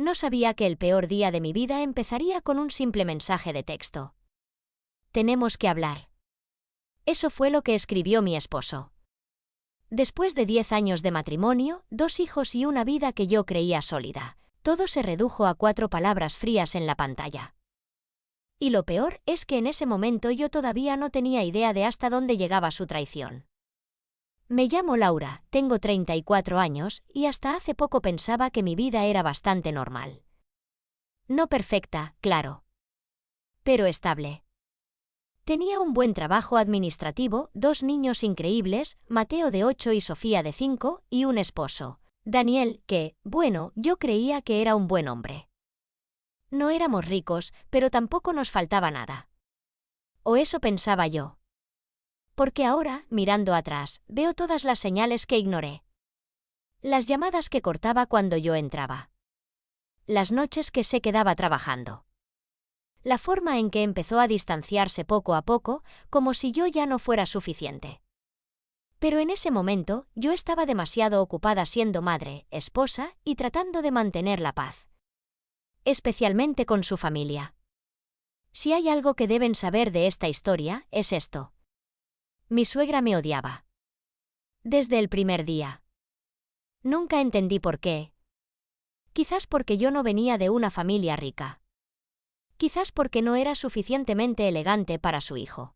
No sabía que el peor día de mi vida empezaría con un simple mensaje de texto. Tenemos que hablar. Eso fue lo que escribió mi esposo. Después de 10 años de matrimonio, 2 hijos y una vida que yo creía sólida, todo se redujo a 4 palabras frías en la pantalla. Y lo peor es que en ese momento yo todavía no tenía idea de hasta dónde llegaba su traición. Me llamo Laura, tengo 34 años y hasta hace poco pensaba que mi vida era bastante normal. No perfecta, claro. Pero estable. Tenía un buen trabajo administrativo, 2 niños increíbles, Mateo de 8 y Sofía de 5, y un esposo, Daniel, que, bueno, yo creía que era un buen hombre. No éramos ricos, pero tampoco nos faltaba nada. O eso pensaba yo. Porque ahora, mirando atrás, veo todas las señales que ignoré. Las llamadas que cortaba cuando yo entraba. Las noches que se quedaba trabajando. La forma en que empezó a distanciarse poco a poco, como si yo ya no fuera suficiente. Pero en ese momento, yo estaba demasiado ocupada siendo madre, esposa y tratando de mantener la paz. Especialmente con su familia. Si hay algo que deben saber de esta historia, es esto. Mi suegra me odiaba. Desde el primer día. Nunca entendí por qué. Quizás porque yo no venía de una familia rica. Quizás porque no era suficientemente elegante para su hijo.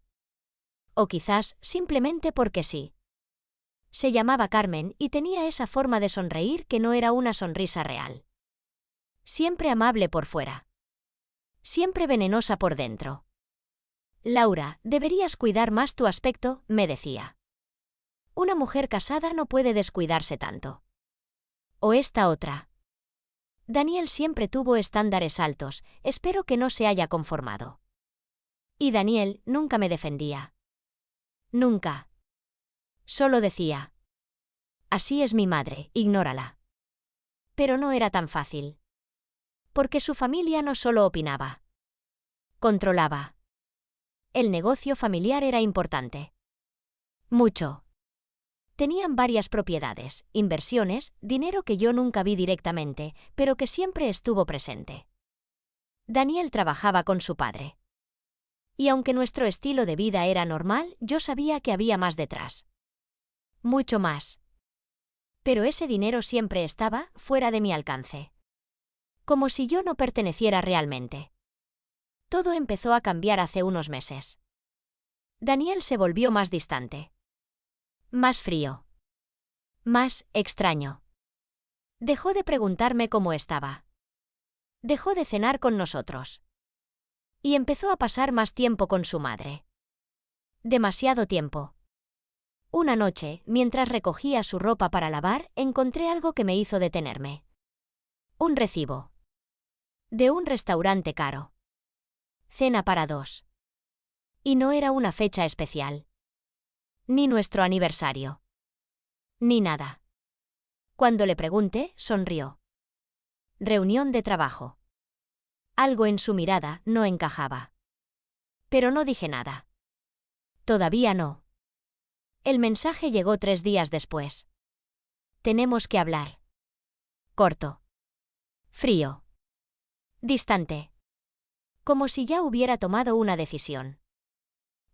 O quizás simplemente porque sí. Se llamaba Carmen y tenía esa forma de sonreír que no era una sonrisa real. Siempre amable por fuera. Siempre venenosa por dentro. Laura, deberías cuidar más tu aspecto, me decía. Una mujer casada no puede descuidarse tanto. O esta otra. Daniel siempre tuvo estándares altos, espero que no se haya conformado. Y Daniel nunca me defendía. Nunca. Solo decía. Así es mi madre, ignórala. Pero no era tan fácil. Porque su familia no solo opinaba. Controlaba. El negocio familiar era importante. Mucho. Tenían varias propiedades, inversiones, dinero que yo nunca vi directamente, pero que siempre estuvo presente. Daniel trabajaba con su padre. Y aunque nuestro estilo de vida era normal, yo sabía que había más detrás. Mucho más. Pero ese dinero siempre estaba fuera de mi alcance. Como si yo no perteneciera realmente. Todo empezó a cambiar hace unos meses. Daniel se volvió más distante. Más frío. Más extraño. Dejó de preguntarme cómo estaba. Dejó de cenar con nosotros. Y empezó a pasar más tiempo con su madre. Demasiado tiempo. Una noche, mientras recogía su ropa para lavar, encontré algo que me hizo detenerme. Un recibo. De un restaurante caro. Cena para 2. Y no era una fecha especial. Ni nuestro aniversario. Ni nada. Cuando le pregunté, sonrió. Reunión de trabajo. Algo en su mirada no encajaba. Pero no dije nada. Todavía no. El mensaje llegó 3 días después. Tenemos que hablar. Corto. Frío. Distante. Como si ya hubiera tomado una decisión.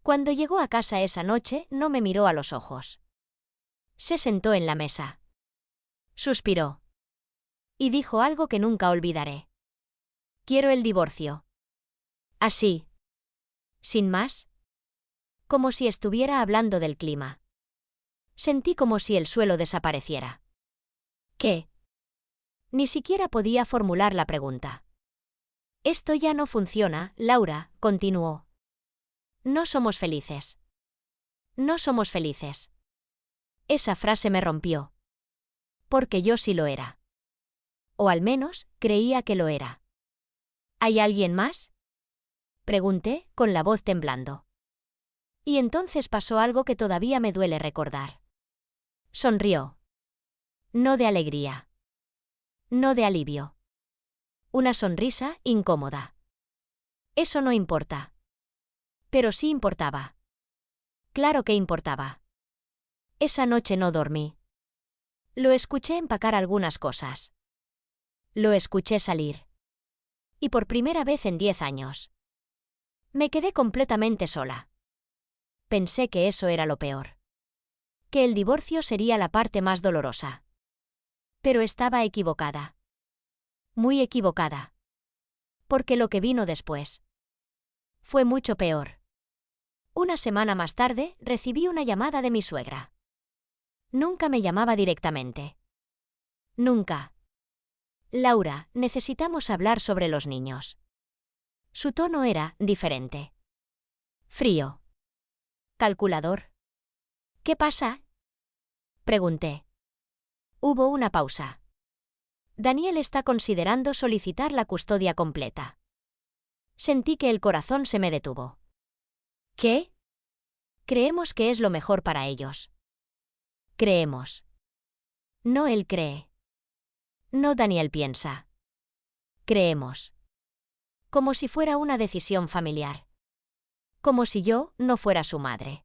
Cuando llegó a casa esa noche, no me miró a los ojos. Se sentó en la mesa. Suspiró. Y dijo algo que nunca olvidaré. Quiero el divorcio. Así. Sin más. Como si estuviera hablando del clima. Sentí como si el suelo desapareciera. ¿Qué? Ni siquiera podía formular la pregunta. Esto ya no funciona, Laura, continuó. No somos felices. No somos felices. Esa frase me rompió. Porque yo sí lo era. O al menos, creía que lo era. ¿Hay alguien más? Pregunté, con la voz temblando. Y entonces pasó algo que todavía me duele recordar. Sonrió. No de alegría. No de alivio. Una sonrisa incómoda. Eso no importa. Pero sí importaba. Claro que importaba. Esa noche no dormí. Lo escuché empacar algunas cosas. Lo escuché salir. Y por primera vez en 10 años. Me quedé completamente sola. Pensé que eso era lo peor. Que el divorcio sería la parte más dolorosa. Pero estaba equivocada. Muy equivocada. Porque lo que vino después fue mucho peor. Una semana más tarde, recibí una llamada de mi suegra. Nunca me llamaba directamente. Nunca. Laura, necesitamos hablar sobre los niños. Su tono era diferente. Frío. Calculador. ¿Qué pasa? Pregunté. Hubo una pausa. Daniel está considerando solicitar la custodia completa. Sentí que el corazón se me detuvo. ¿Qué? Creemos que es lo mejor para ellos. Creemos. No él cree. No Daniel piensa. Creemos. Como si fuera una decisión familiar. Como si yo no fuera su madre.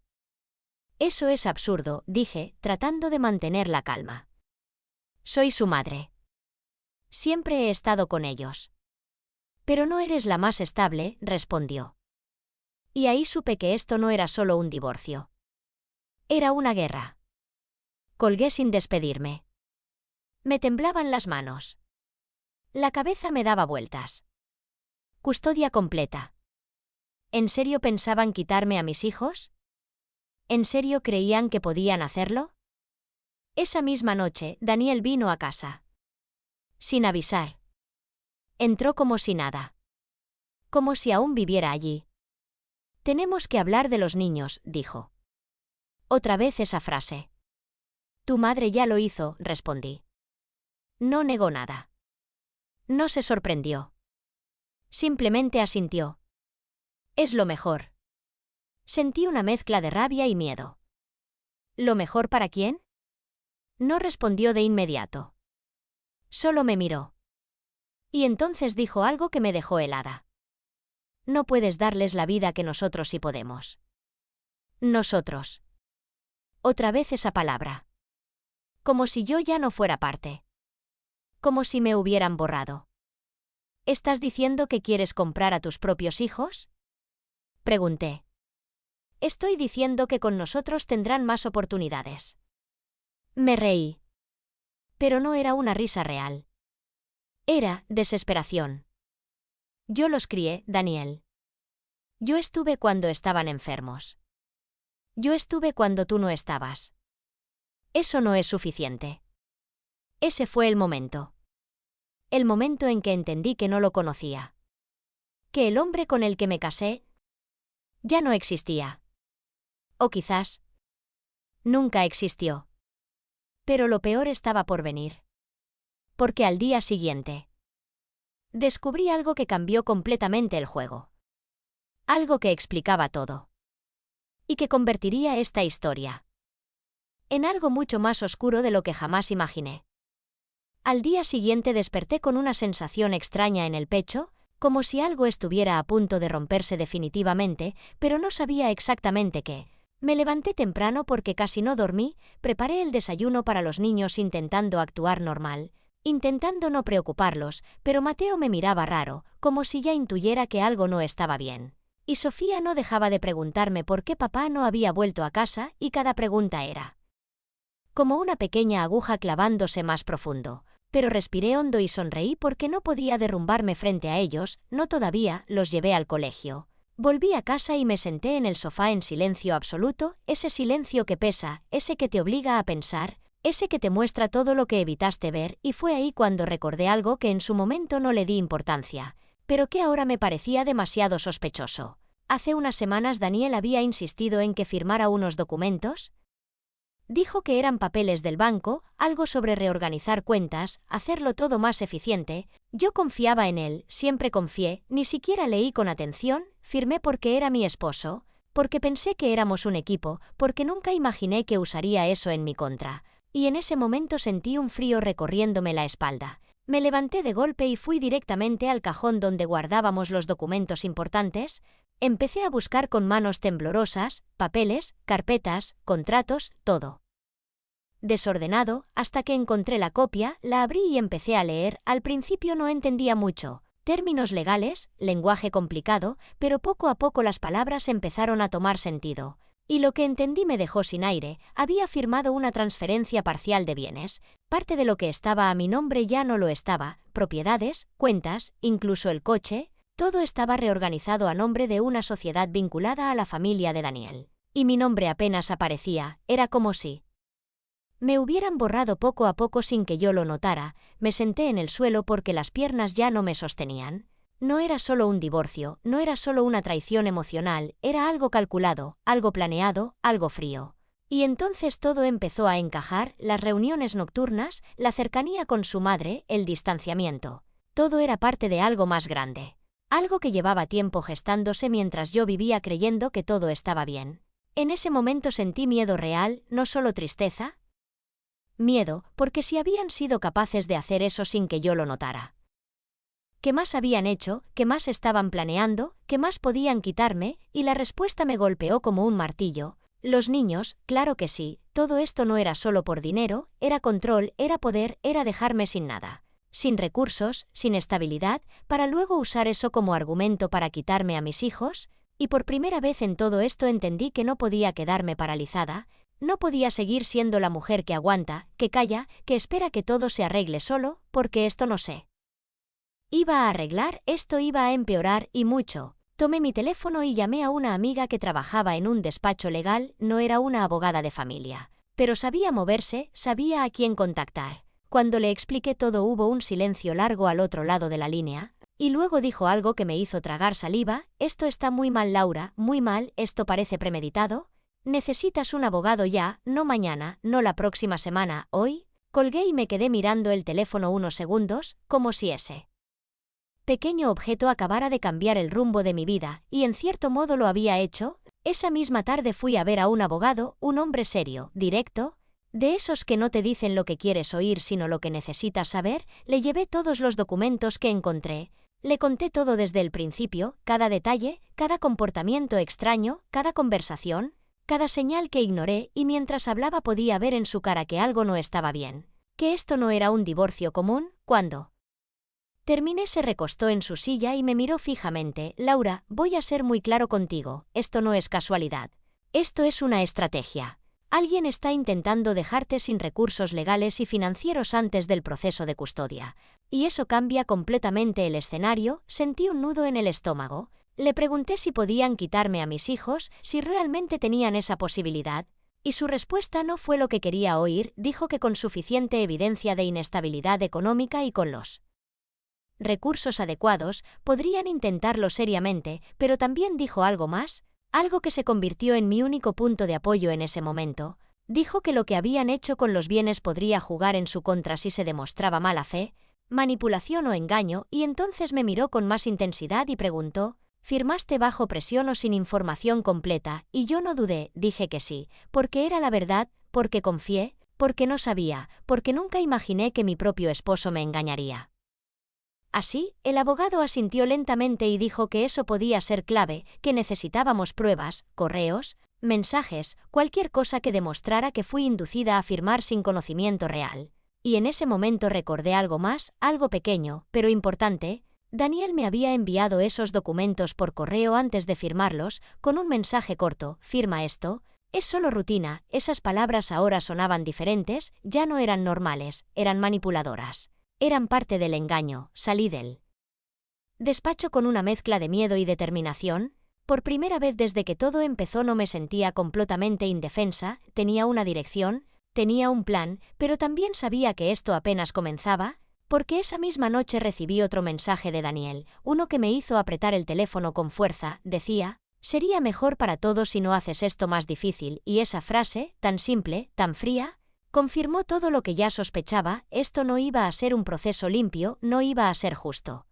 Eso es absurdo, dije, tratando de mantener la calma. Soy su madre. Siempre he estado con ellos. Pero no eres la más estable, respondió. Y ahí supe que esto no era solo un divorcio. Era una guerra. Colgué sin despedirme. Me temblaban las manos. La cabeza me daba vueltas. Custodia completa. ¿En serio pensaban quitarme a mis hijos? ¿En serio creían que podían hacerlo? Esa misma noche, Daniel vino a casa. Sin avisar. Entró como si nada. Como si aún viviera allí. Tenemos que hablar de los niños, dijo. Otra vez esa frase. Tu madre ya lo hizo, respondí. No negó nada. No se sorprendió. Simplemente asintió. Es lo mejor. Sentí una mezcla de rabia y miedo. ¿Lo mejor para quién? No respondió de inmediato. Solo me miró. Y entonces dijo algo que me dejó helada. No puedes darles la vida que nosotros sí podemos. Nosotros. Otra vez esa palabra. Como si yo ya no fuera parte. Como si me hubieran borrado. ¿Estás diciendo que quieres comprar a tus propios hijos? Pregunté. Estoy diciendo que con nosotros tendrán más oportunidades. Me reí. Pero no era una risa real. Era desesperación. Yo los crié, Daniel. Yo estuve cuando estaban enfermos. Yo estuve cuando tú no estabas. Eso no es suficiente. Ese fue el momento. El momento en que entendí que no lo conocía. Que el hombre con el que me casé ya no existía. O quizás nunca existió. Pero lo peor estaba por venir. Porque al día siguiente descubrí algo que cambió completamente el juego. Algo que explicaba todo. Y que convertiría esta historia en algo mucho más oscuro de lo que jamás imaginé. Al día siguiente desperté con una sensación extraña en el pecho, como si algo estuviera a punto de romperse definitivamente, pero no sabía exactamente qué. Me levanté temprano porque casi no dormí, preparé el desayuno para los niños intentando actuar normal, intentando no preocuparlos, pero Mateo me miraba raro, como si ya intuyera que algo no estaba bien. Y Sofía no dejaba de preguntarme por qué papá no había vuelto a casa, y cada pregunta era como una pequeña aguja clavándose más profundo. Pero respiré hondo y sonreí porque no podía derrumbarme frente a ellos, no todavía. Los llevé al colegio. Volví a casa y me senté en el sofá en silencio absoluto, ese silencio que pesa, ese que te obliga a pensar, ese que te muestra todo lo que evitaste ver, y fue ahí cuando recordé algo que en su momento no le di importancia, pero que ahora me parecía demasiado sospechoso. Hace unas semanas Daniel había insistido en que firmara unos documentos. Dijo que eran papeles del banco, algo sobre reorganizar cuentas, hacerlo todo más eficiente. Yo confiaba en él, siempre confié, ni siquiera leí con atención, firmé porque era mi esposo, porque pensé que éramos un equipo, porque nunca imaginé que usaría eso en mi contra. Y en ese momento sentí un frío recorriéndome la espalda. Me levanté de golpe y fui directamente al cajón donde guardábamos los documentos importantes. Empecé a buscar con manos temblorosas, papeles, carpetas, contratos, todo. desordenado, hasta que encontré la copia, la abrí y empecé a leer. Al principio no entendía mucho. Términos legales, lenguaje complicado, pero poco a poco las palabras empezaron a tomar sentido. Y lo que entendí me dejó sin aire. Había firmado una transferencia parcial de bienes. Parte de lo que estaba a mi nombre ya no lo estaba. Propiedades, cuentas, incluso el coche, todo estaba reorganizado a nombre de una sociedad vinculada a la familia de Daniel. Y mi nombre apenas aparecía. Era como si me hubieran borrado poco a poco sin que yo lo notara. Me senté en el suelo porque las piernas ya no me sostenían. No era solo un divorcio, no era solo una traición emocional, era algo calculado, algo planeado, algo frío. Y entonces todo empezó a encajar, las reuniones nocturnas, la cercanía con su madre, el distanciamiento. Todo era parte de algo más grande. Algo que llevaba tiempo gestándose mientras yo vivía creyendo que todo estaba bien. En ese momento sentí miedo real, no solo tristeza. Miedo, porque si habían sido capaces de hacer eso sin que yo lo notara. ¿Qué más habían hecho? ¿Qué más estaban planeando? ¿Qué más podían quitarme? Y la respuesta me golpeó como un martillo. Los niños, claro que sí, todo esto no era solo por dinero, era control, era poder, era dejarme sin nada. Sin recursos, sin estabilidad, para luego usar eso como argumento para quitarme a mis hijos. Y por primera vez en todo esto entendí que no podía quedarme paralizada. No podía seguir siendo la mujer que aguanta, que calla, que espera que todo se arregle solo, porque esto no sé. Iba a arreglar, esto iba a empeorar, y mucho. Tomé mi teléfono y llamé a una amiga que trabajaba en un despacho legal, no era una abogada de familia. Pero sabía moverse, sabía a quién contactar. Cuando le expliqué todo hubo un silencio largo al otro lado de la línea, y luego dijo algo que me hizo tragar saliva. Esto está muy mal, Laura, muy mal, esto parece premeditado. Necesitas un abogado ya, no mañana, no la próxima semana, hoy. Colgué y me quedé mirando el teléfono unos segundos, como si ese pequeño objeto acabara de cambiar el rumbo de mi vida, y en cierto modo lo había hecho. Esa misma tarde fui a ver a un abogado, un hombre serio, directo, de esos que no te dicen lo que quieres oír sino lo que necesitas saber. Le llevé todos los documentos que encontré. Le conté todo desde el principio, cada detalle, cada comportamiento extraño, cada conversación, cada señal que ignoré, y mientras hablaba podía ver en su cara que algo no estaba bien, que esto no era un divorcio común. Cuando terminé se recostó en su silla y me miró fijamente. Laura, voy a ser muy claro contigo, esto no es casualidad. Esto es una estrategia. Alguien está intentando dejarte sin recursos legales y financieros antes del proceso de custodia. Y eso cambia completamente el escenario. Sentí un nudo en el estómago. Le pregunté si podían quitarme a mis hijos, si realmente tenían esa posibilidad. Y su respuesta no fue lo que quería oír. Dijo que con suficiente evidencia de inestabilidad económica y con los recursos adecuados, podrían intentarlo seriamente, pero también dijo algo más, algo que se convirtió en mi único punto de apoyo en ese momento. Dijo que lo que habían hecho con los bienes podría jugar en su contra si se demostraba mala fe, manipulación o engaño, y entonces me miró con más intensidad y preguntó, ¿firmaste bajo presión o sin información completa? Y yo no dudé, dije que sí, porque era la verdad, porque confié, porque no sabía, porque nunca imaginé que mi propio esposo me engañaría. Así, el abogado asintió lentamente y dijo que eso podía ser clave, que necesitábamos pruebas, correos, mensajes, cualquier cosa que demostrara que fui inducida a firmar sin conocimiento real. Y en ese momento recordé algo más, algo pequeño, pero importante. Daniel me había enviado esos documentos por correo antes de firmarlos, con un mensaje corto: firma esto. Es solo rutina. Esas palabras ahora sonaban diferentes, ya no eran normales, eran manipuladoras. Eran parte del engaño. Salí del despacho con una mezcla de miedo y determinación. Por primera vez desde que todo empezó no me sentía completamente indefensa. Tenía una dirección, tenía un plan, pero también sabía que esto apenas comenzaba, porque esa misma noche recibí otro mensaje de Daniel, uno que me hizo apretar el teléfono con fuerza. Decía, sería mejor para todos si no haces esto más difícil, y esa frase, tan simple, tan fría, confirmó todo lo que ya sospechaba. Esto no iba a ser un proceso limpio, no iba a ser justo.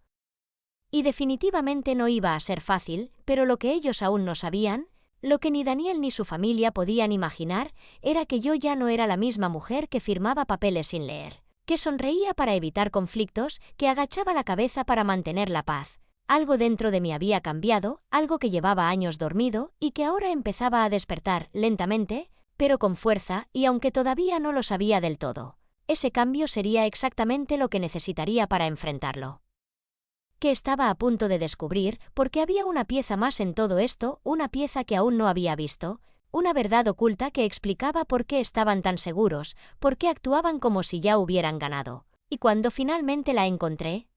Y definitivamente no iba a ser fácil, pero lo que ellos aún no sabían, lo que ni Daniel ni su familia podían imaginar, era que yo ya no era la misma mujer que firmaba papeles sin leer, que sonreía para evitar conflictos, que agachaba la cabeza para mantener la paz. Algo dentro de mí había cambiado, algo que llevaba años dormido y que ahora empezaba a despertar lentamente. pero con fuerza, y aunque todavía no lo sabía del todo, ese cambio sería exactamente lo que necesitaría para enfrentarlo. Que estaba a punto de descubrir, porque había una pieza más en todo esto, una pieza que aún no había visto, una verdad oculta que explicaba por qué estaban tan seguros, por qué actuaban como si ya hubieran ganado. Y cuando finalmente la encontré,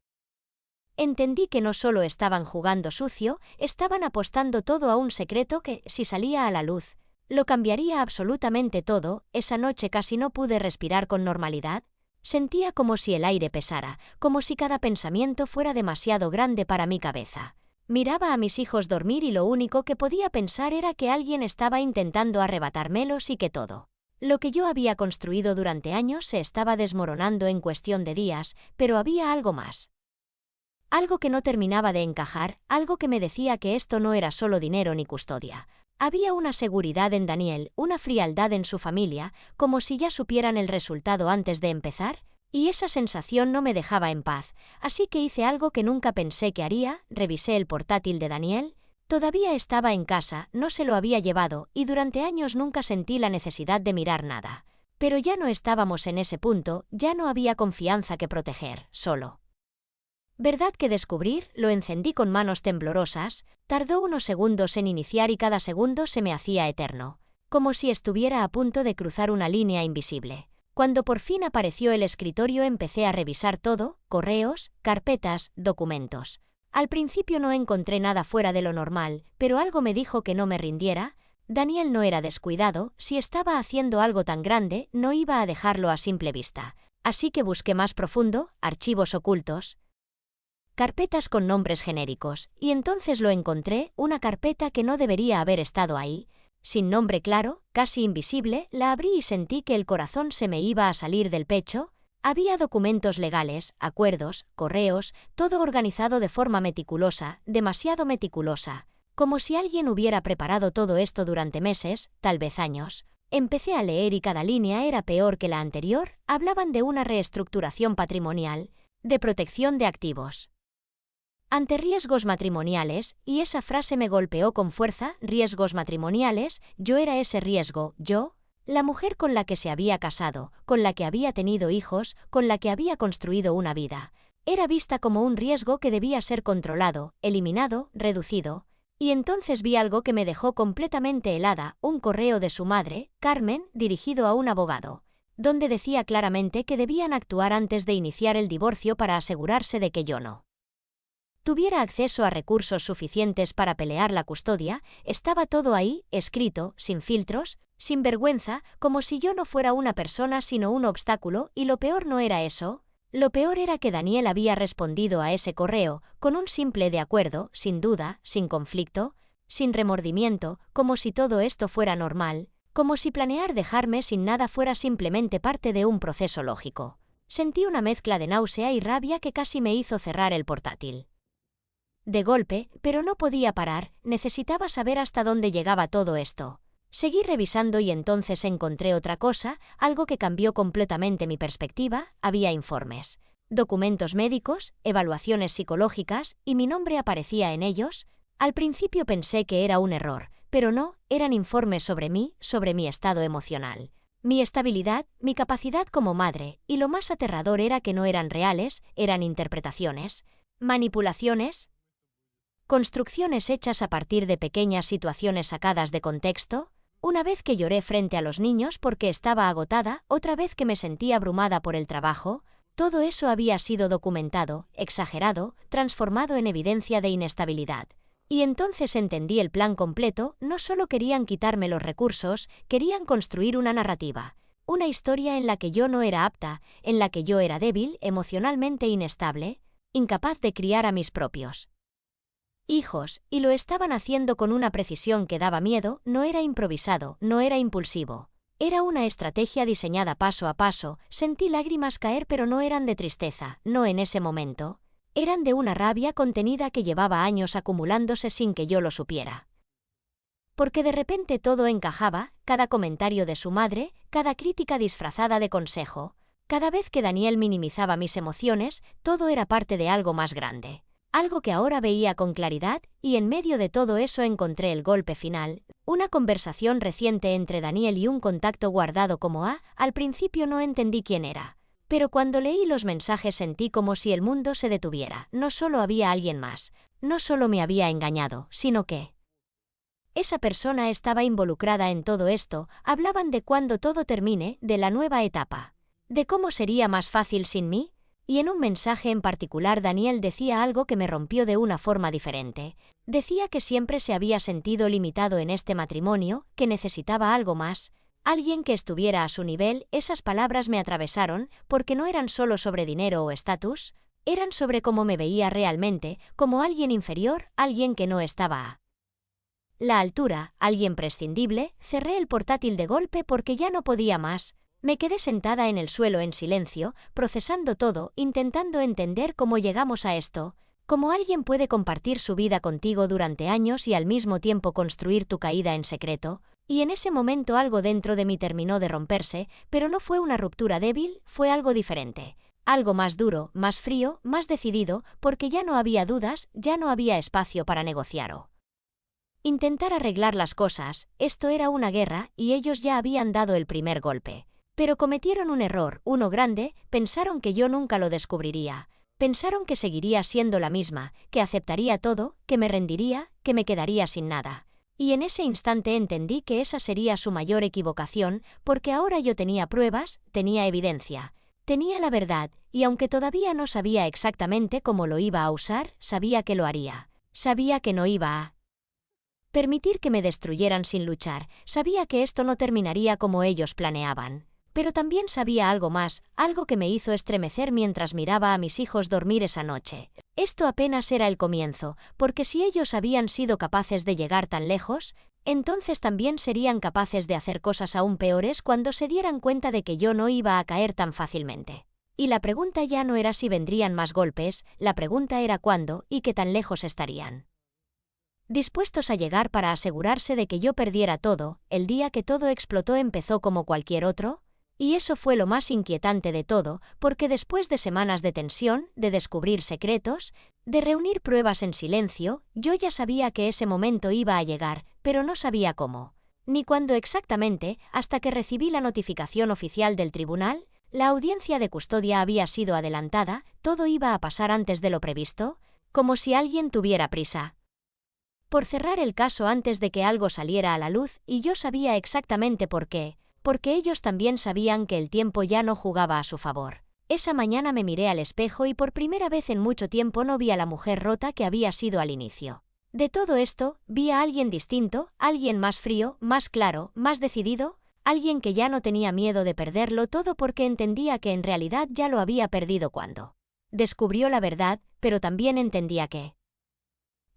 entendí que no solo estaban jugando sucio, estaban apostando todo a un secreto que, si salía a la luz, lo cambiaría absolutamente todo. Esa noche casi no pude respirar con normalidad. Sentía como si el aire pesara, como si cada pensamiento fuera demasiado grande para mi cabeza. Miraba a mis hijos dormir y lo único que podía pensar era que alguien estaba intentando arrebatármelos y que todo lo que yo había construido durante años se estaba desmoronando en cuestión de días, pero había algo más. Algo que no terminaba de encajar, algo que me decía que esto no era solo dinero ni custodia. Había una seguridad en Daniel, una frialdad en su familia, como si ya supieran el resultado antes de empezar, y esa sensación no me dejaba en paz, así que hice algo que nunca pensé que haría, revisé el portátil de Daniel. Todavía estaba en casa, no se lo había llevado, y durante años nunca sentí la necesidad de mirar nada. Pero ya no estábamos en ese punto, ya no había confianza que proteger, solo verdad que descubrir. Lo encendí con manos temblorosas, tardó unos segundos en iniciar y cada segundo se me hacía eterno, como si estuviera a punto de cruzar una línea invisible. Cuando por fin apareció el escritorio empecé a revisar todo, correos, carpetas, documentos. Al principio no encontré nada fuera de lo normal, pero algo me dijo que no me rindiera. Daniel no era descuidado, si estaba haciendo algo tan grande, no iba a dejarlo a simple vista. Así que busqué más profundo, archivos ocultos, carpetas con nombres genéricos, y entonces lo encontré, una carpeta que no debería haber estado ahí. Sin nombre claro, casi invisible, la abrí y sentí que el corazón se me iba a salir del pecho. Había documentos legales, acuerdos, correos, todo organizado de forma meticulosa, demasiado meticulosa, como si alguien hubiera preparado todo esto durante meses, tal vez años. Empecé a leer y cada línea era peor que la anterior, hablaban de una reestructuración patrimonial, de protección de activos ante riesgos matrimoniales, y esa frase me golpeó con fuerza. Riesgos matrimoniales, yo era ese riesgo, yo, la mujer con la que se había casado, con la que había tenido hijos, con la que había construido una vida. Era vista como un riesgo que debía ser controlado, eliminado, reducido. Y entonces vi algo que me dejó completamente helada, un correo de su madre, Carmen, dirigido a un abogado, donde decía claramente que debían actuar antes de iniciar el divorcio para asegurarse de que yo no tuviera acceso a recursos suficientes para pelear la custodia. Estaba todo ahí, escrito, sin filtros, sin vergüenza, como si yo no fuera una persona sino un obstáculo, y lo peor no era eso. Lo peor era que Daniel había respondido a ese correo, con un simple de acuerdo, sin duda, sin conflicto, sin remordimiento, como si todo esto fuera normal, como si planear dejarme sin nada fuera simplemente parte de un proceso lógico. Sentí una mezcla de náusea y rabia que casi me hizo cerrar el portátil de golpe, pero no podía parar, necesitaba saber hasta dónde llegaba todo esto. Seguí revisando y entonces encontré otra cosa, algo que cambió completamente mi perspectiva. Había informes, documentos médicos, evaluaciones psicológicas, y mi nombre aparecía en ellos. Al principio pensé que era un error, pero no, eran informes sobre mí, sobre mi estado emocional, mi estabilidad, mi capacidad como madre, y lo más aterrador era que no eran reales, eran interpretaciones, manipulaciones, construcciones hechas a partir de pequeñas situaciones sacadas de contexto. Una vez que lloré frente a los niños porque estaba agotada, otra vez que me sentí abrumada por el trabajo, todo eso había sido documentado, exagerado, transformado en evidencia de inestabilidad. Y entonces entendí el plan completo. No solo querían quitarme los recursos, querían construir una narrativa, una historia en la que yo no era apta, en la que yo era débil, emocionalmente inestable, incapaz de criar a mis propios hijos, y lo estaban haciendo con una precisión que daba miedo. No era improvisado, no era impulsivo. Era una estrategia diseñada paso a paso. Sentí lágrimas caer, pero no eran de tristeza, no en ese momento. Eran de una rabia contenida que llevaba años acumulándose sin que yo lo supiera. Porque de repente todo encajaba, cada comentario de su madre, cada crítica disfrazada de consejo, cada vez que Daniel minimizaba mis emociones, todo era parte de algo más grande. algo que ahora veía con claridad, y en medio de todo eso encontré el golpe final, una conversación reciente entre Daniel y un contacto guardado como al principio no entendí quién era. Pero cuando leí los mensajes sentí como si el mundo se detuviera, no solo había alguien más, no solo me había engañado, sino que esa persona estaba involucrada en todo esto, hablaban de cuándo todo termine, de la nueva etapa, de cómo sería más fácil sin mí, y en un mensaje en particular Daniel decía algo que me rompió de una forma diferente. Decía que siempre se había sentido limitado en este matrimonio, que necesitaba algo más, alguien que estuviera a su nivel. Esas palabras me atravesaron, porque no eran solo sobre dinero o estatus, eran sobre cómo me veía realmente, como alguien inferior, alguien que no estaba a la altura, alguien prescindible. Cerré el portátil de golpe porque ya no podía más. Me quedé sentada en el suelo en silencio, procesando todo, intentando entender cómo llegamos a esto, cómo alguien puede compartir su vida contigo durante años y al mismo tiempo construir tu caída en secreto. Y en ese momento algo dentro de mí terminó de romperse, pero no fue una ruptura débil, fue algo diferente. Algo más duro, más frío, más decidido, porque ya no había dudas, ya no había espacio para negociar o intentar arreglar las cosas. Esto era una guerra, y ellos ya habían dado el primer golpe. Pero cometieron un error, uno grande. Pensaron que yo nunca lo descubriría. Pensaron que seguiría siendo la misma, que aceptaría todo, que me rendiría, que me quedaría sin nada. Y en ese instante entendí que esa sería su mayor equivocación, porque ahora yo tenía pruebas, tenía evidencia, tenía la verdad, y aunque todavía no sabía exactamente cómo lo iba a usar, sabía que lo haría. Sabía que no iba a permitir que me destruyeran sin luchar. Sabía que esto no terminaría como ellos planeaban. Pero también sabía algo más, algo que me hizo estremecer mientras miraba a mis hijos dormir esa noche. Esto apenas era el comienzo, porque si ellos habían sido capaces de llegar tan lejos, entonces también serían capaces de hacer cosas aún peores cuando se dieran cuenta de que yo no iba a caer tan fácilmente. Y la pregunta ya no era si vendrían más golpes, la pregunta era cuándo y qué tan lejos estarían dispuestos a llegar para asegurarse de que yo perdiera todo. El día que todo explotó empezó como cualquier otro, y eso fue lo más inquietante de todo, porque después de semanas de tensión, de descubrir secretos, de reunir pruebas en silencio, yo ya sabía que ese momento iba a llegar, pero no sabía cómo, ni cuándo exactamente, hasta que recibí la notificación oficial del tribunal. La audiencia de custodia había sido adelantada, todo iba a pasar antes de lo previsto, como si alguien tuviera prisa por cerrar el caso antes de que algo saliera a la luz, y yo sabía exactamente por qué, porque ellos también sabían que el tiempo ya no jugaba a su favor. Esa mañana me miré al espejo y por primera vez en mucho tiempo no vi a la mujer rota que había sido al inicio. De todo esto, vi a alguien distinto, alguien más frío, más claro, más decidido, alguien que ya no tenía miedo de perderlo todo porque entendía que en realidad ya lo había perdido cuando descubrió la verdad, pero también entendía que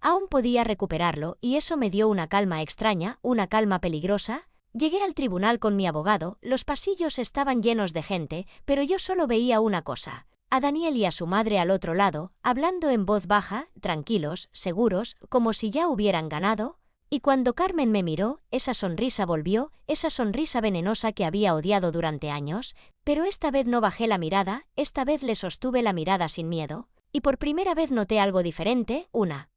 aún podía recuperarlo, y eso me dio una calma extraña, una calma peligrosa. Llegué al tribunal con mi abogado, los pasillos estaban llenos de gente, pero yo solo veía una cosa: a Daniel y a su madre al otro lado, hablando en voz baja, tranquilos, seguros, como si ya hubieran ganado. Y cuando Carmen me miró, esa sonrisa volvió, esa sonrisa venenosa que había odiado durante años, pero esta vez no bajé la mirada, esta vez le sostuve la mirada sin miedo, y por primera vez noté algo diferente, una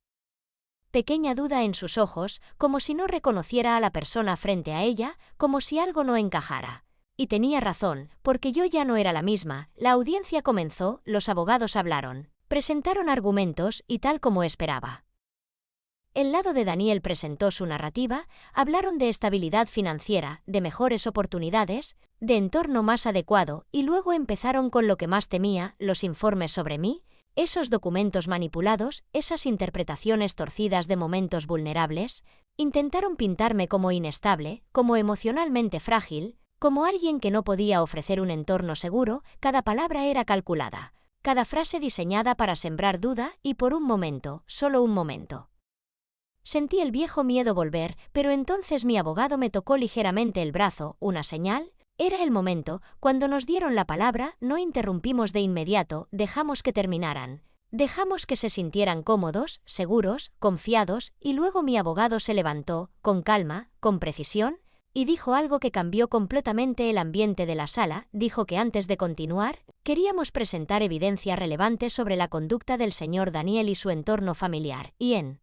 pequeña duda en sus ojos, como si no reconociera a la persona frente a ella, como si algo no encajara. Y tenía razón, porque yo ya no era la misma. La audiencia comenzó, los abogados hablaron, presentaron argumentos y tal como esperaba. El lado de Daniel presentó su narrativa, hablaron de estabilidad financiera, de mejores oportunidades, de entorno más adecuado, y luego empezaron con lo que más temía, los informes sobre mí. Esos documentos manipulados, esas interpretaciones torcidas de momentos vulnerables, intentaron pintarme como inestable, como emocionalmente frágil, como alguien que no podía ofrecer un entorno seguro. Cada palabra era calculada, cada frase diseñada para sembrar duda, y por un momento, solo un momento, sentí el viejo miedo volver, pero entonces mi abogado me tocó ligeramente el brazo, una señal. Era el momento. Cuando nos dieron la palabra, no interrumpimos de inmediato, dejamos que terminaran. Dejamos que se sintieran cómodos, seguros, confiados, y luego mi abogado se levantó, con calma, con precisión. y dijo algo que cambió completamente el ambiente de la sala. Dijo que antes de continuar, queríamos presentar evidencia relevante sobre la conducta del señor Daniel y su entorno familiar, y en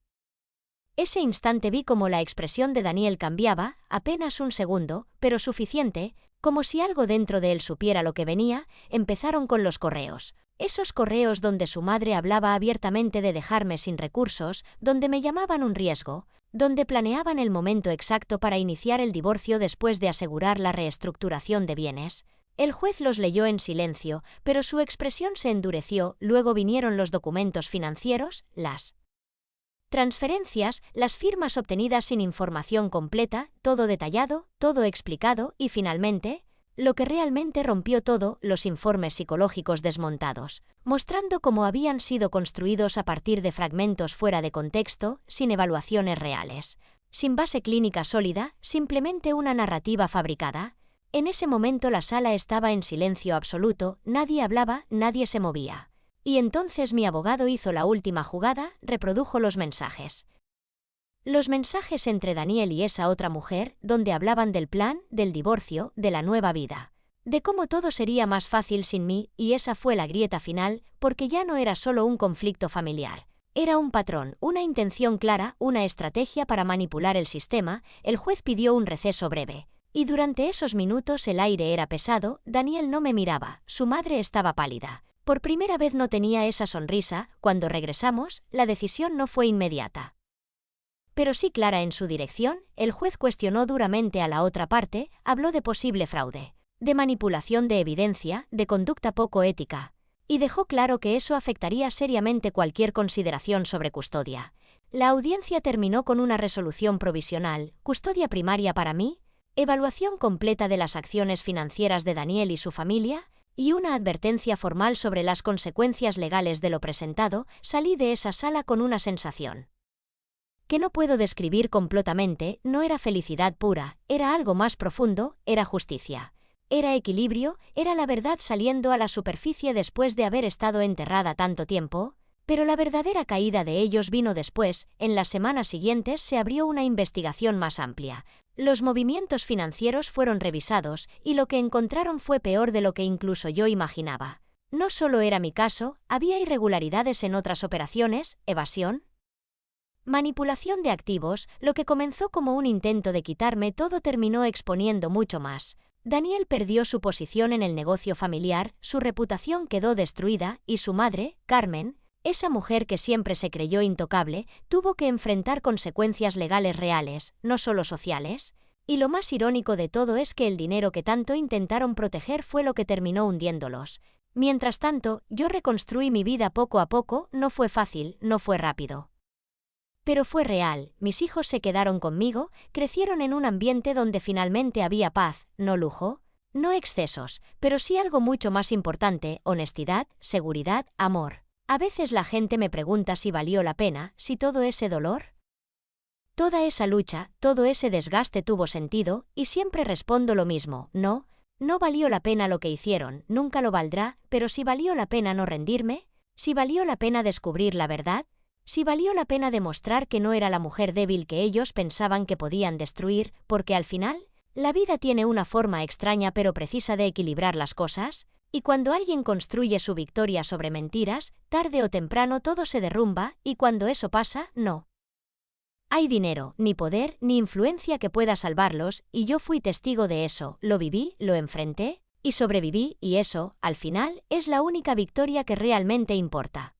ese instante vi cómo la expresión de Daniel cambiaba, apenas un segundo, pero suficiente, como si algo dentro de él supiera lo que venía. Empezaron con los correos. Esos correos donde su madre hablaba abiertamente de dejarme sin recursos, donde me llamaban un riesgo, donde planeaban el momento exacto para iniciar el divorcio después de asegurar la reestructuración de bienes. El juez los leyó en silencio, pero su expresión se endureció. Luego vinieron los documentos financieros, las transferencias, las firmas obtenidas sin información completa, todo detallado, todo explicado y finalmente, lo que realmente rompió todo, los informes psicológicos desmontados, mostrando cómo habían sido construidos a partir de fragmentos fuera de contexto, sin evaluaciones reales, sin base clínica sólida, simplemente una narrativa fabricada. En ese momento la sala estaba en silencio absoluto, nadie hablaba, nadie se movía. Y entonces mi abogado hizo la última jugada, reprodujo los mensajes. Los mensajes entre Daniel y esa otra mujer, donde hablaban del plan, del divorcio, de la nueva vida, de cómo todo sería más fácil sin mí, y esa fue la grieta final, porque ya no era solo un conflicto familiar. Era un patrón, una intención clara, una estrategia para manipular el sistema. El juez pidió un receso breve. Y durante esos minutos el aire era pesado. Daniel no me miraba, su madre estaba pálida. Por primera vez no tenía esa sonrisa. Cuando regresamos, la decisión no fue inmediata, pero sí clara en su dirección. El juez cuestionó duramente a la otra parte, habló de posible fraude, de manipulación de evidencia, de conducta poco ética, y dejó claro que eso afectaría seriamente cualquier consideración sobre custodia. La audiencia terminó con una resolución provisional: custodia primaria para mí, evaluación completa de las acciones financieras de Daniel y su familia, y una advertencia formal sobre las consecuencias legales de lo presentado. Salí de esa sala con una sensación que no puedo describir completamente. No era felicidad pura, era algo más profundo, era justicia, era equilibrio, era la verdad saliendo a la superficie después de haber estado enterrada tanto tiempo. Pero la verdadera caída de ellos vino después. En las semanas siguientes se abrió una investigación más amplia. Los movimientos financieros fueron revisados, y lo que encontraron fue peor de lo que incluso yo imaginaba. No solo era mi caso, había irregularidades en otras operaciones, evasión, manipulación de activos. Lo que comenzó como un intento de quitarme todo terminó exponiendo mucho más. Daniel perdió su posición en el negocio familiar, su reputación quedó destruida, y su madre, Carmen, esa mujer que siempre se creyó intocable, tuvo que enfrentar consecuencias legales reales, no solo sociales. Y lo más irónico de todo es que el dinero que tanto intentaron proteger fue lo que terminó hundiéndolos. Mientras tanto, yo reconstruí mi vida poco a poco. No fue fácil, no fue rápido, pero fue real. Mis hijos se quedaron conmigo, crecieron en un ambiente donde finalmente había paz, no lujo, no excesos, pero sí algo mucho más importante: honestidad, seguridad, amor. A veces la gente me pregunta si valió la pena, si todo ese dolor, toda esa lucha, todo ese desgaste tuvo sentido, y siempre respondo lo mismo: no, no valió la pena lo que hicieron, nunca lo valdrá. Pero si valió la pena no rendirme, si valió la pena descubrir la verdad, si valió la pena demostrar que no era la mujer débil que ellos pensaban que podían destruir, porque al final, la vida tiene una forma extraña pero precisa de equilibrar las cosas, y cuando alguien construye su victoria sobre mentiras, tarde o temprano todo se derrumba, y cuando eso pasa, no hay dinero, ni poder, ni influencia que pueda salvarlos, y yo fui testigo de eso. Lo viví, lo enfrenté, y sobreviví, y eso, al final, es la única victoria que realmente importa.